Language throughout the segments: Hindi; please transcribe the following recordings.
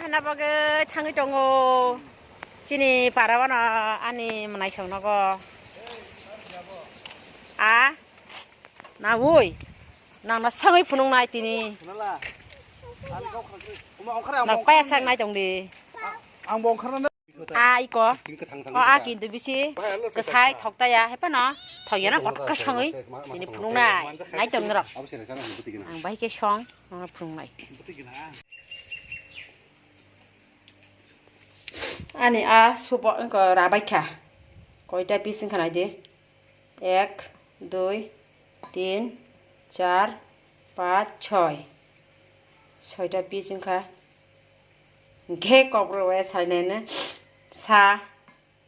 na bagai tangi tongo sini parawana ani menai songnogo a na woi nang na sangai punung nai tini nak paya sang nai tong di ang bong karena iko kintu bisi kesai thok ta ya hepa na thok ya na kot ka sangai sini punung nai tong ngrok ang bai ke song nang punung nai ani supo ko rabai kha koita piece khana de 1 2 3 4 5 6 6টা piece khা ঘে কবর ওয়ে সাইনে सा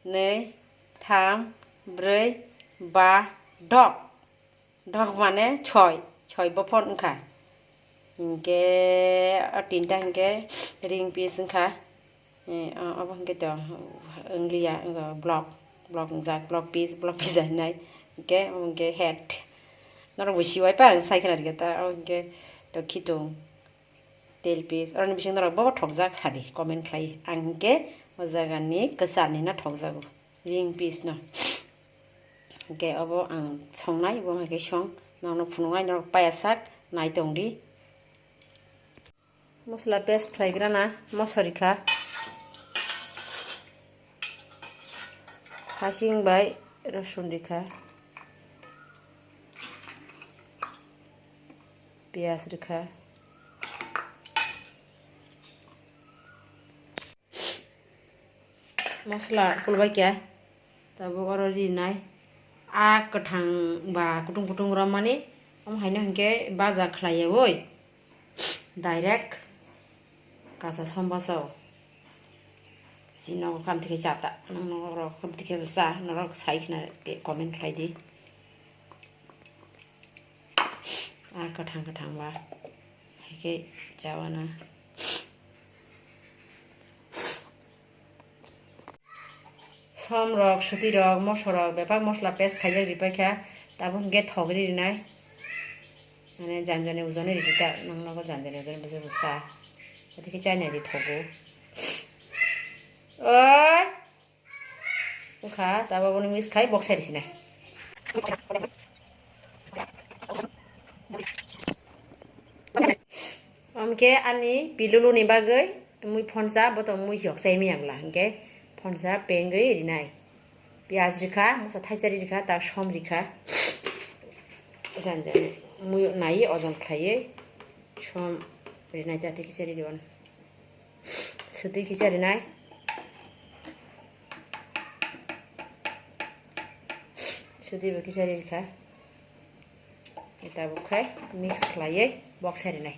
2 3 4 5 डग डग माने 6 बफन खा इनके 3टा इनके रिंग piece खा अब इनके तो अंगलिया block piece này cái head nó là buổi vậy pa sai cái này ta cái đó khi tung tail piece और निबिसिंग nó बहुत ठोक जाक साड़ी comment खाई अंके मजागानी कसानी ना ठोक जागो ring piece ना के अब आं संनाय वो के सं नानो फुनुंगाय न पायासाक नाय तंगदी मसला पेस्ट फ्राइग्रा ना मसरिखा हासिं बाय रसुन दिखा प्याज रखा मसला फुलबाय क्या तब और रिनाय कथां बा कुटुं रमाने हायनो हंके बाजा खलायो ओय डाइरेक्ट कासा समबासाव सिनाव खामथिखे जाता नंग खामथिखे बसा नरक साइखना कमेन्ट खायदि कथां बा हायके जावाना सम रक सुति रक मसरक बेपार मसला पेस्ट खाइजा रिपाइखा ताबो हंगे थगरि रिनाय माने जानजाने उजने रिदिता नंगनगो जानजाने उजने बसे बसा अतिखे चाइना दि थगो ओय उखा ताबो बनि मिक्स खाइ बक्स आरिसिना हमके आनि बिलुलुनि बागै मुइ फनजा बतो मुइ हक्साइ मियांला हंगे फनजा पेंगै रिनाय प्याज रिखा मसा थाइसारि रिखा ता सम रिखा जानजाने मुइ नाय अजन खायै सम रिनाय जाते किसारि दिवन सुति किसारि नाय सुति किसारि रिखा ताबो खाय मिक्स खायै बक्स आरिनाय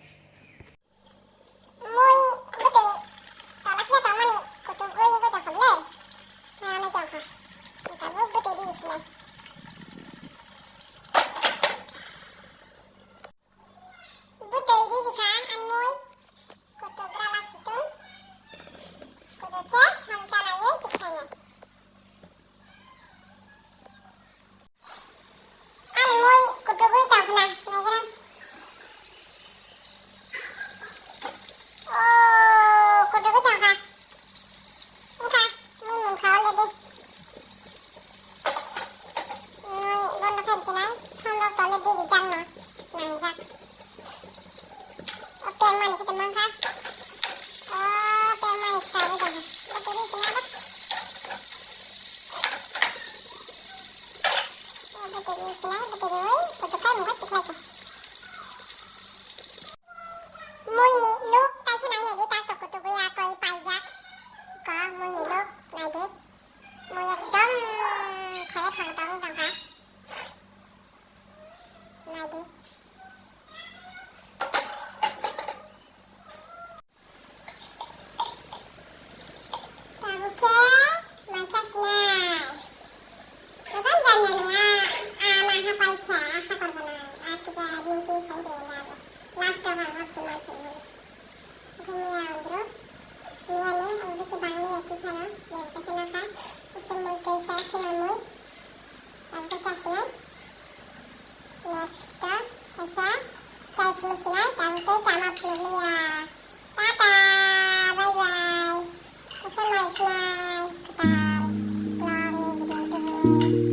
Saya dulu sini, tapi sama belum ya. Dadah, bye bye. है।